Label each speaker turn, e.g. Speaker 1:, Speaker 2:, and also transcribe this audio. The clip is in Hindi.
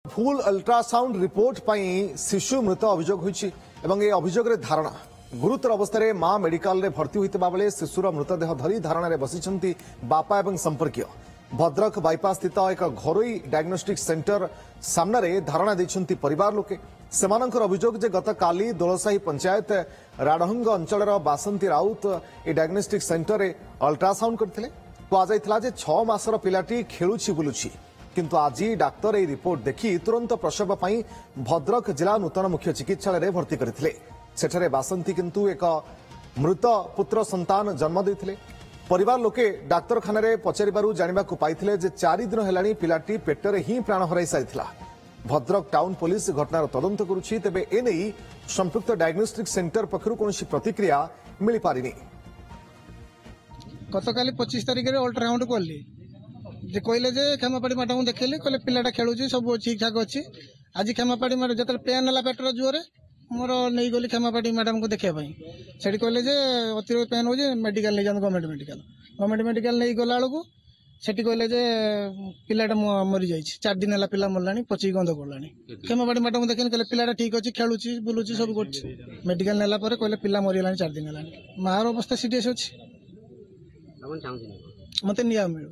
Speaker 1: फुल अल्ट्रासाउंड रिपोर्ट पाई शिशु मृत अभियोग होइछि एवं ए अभियोग रे धारणा गुरुतर अवस्था रे मां मेडिकल रे भर्ती होइतबा बेले शिशुर मृतदेह धरी धारणा रे बसिछंती बापा एवं संपर्कीय भद्रक बाईपास स्थित एक घरोई डायग्नोस्टिक सेंटर सामने रे धारणा दैछंती परिवार लोके सेमानकर अभियोग जे गत काली दोलसाही पंचायत राडहंग अंचलर बासंती राउत ए डायग्नोस्टिक सेंटर रे अल्ट्रासाउंड करथिले कुआ जायथिला जे 6 मासर पिलाटी खेलुछि बुलुछि किंतु आज डाक्तर ए रिपोर्ट देखि तुरंत प्रसव पाई भद्रक जिला नूतन मुख्य चिकित्सालय रे भर्ती करथिले सेठरे बासंती किंतु एक मृत पुत्र संतान जन्म देथिले परिवार लोके डाक्तरखाना रे पचारिबारु जानिबाकु पाइथिले जे 4 दिन हेलानी पिलाटी पेटरे ही प्राण हराई साइथिला भद्रक टाउन पुलिस घटनार तदंत करुछि तेबे एनेई संपुक्त डायग्नोस्टिक सेंटर पक्षरु कोनोसी प्रतिक्रिया मिली पारिनी
Speaker 2: गतकाली 25 तारिख रे अल्ट्रासाउंड करली जे कहले जे खेमापाड़ी मैडम देखले कहले पिलाटा खेलुची सब ठीक ठाक अच्छी आज खेमापाड़ी मैडम जो पेन है पेटर जोरे मोर नहीं गली खेमापाड़ी मैडम को देखा से कहले जे अतिरिक्त पेन हो मेडिकल नहीं जाते गवर्नमेंट मेडिकल नहीं गला बेलू से कहले जे पिलाटा मरी जाए 4 दिन है पिला मरला पची गंध कर खेमापाड़ी मैडम देखने कहले पिलाटा ठीक अच्छी खेलुची बुलुची सब कर मेडिकल नेला कहले पिला मरीगला 4 दिन है मार अवस्था सीरियस अच्छी मत निया मिलू।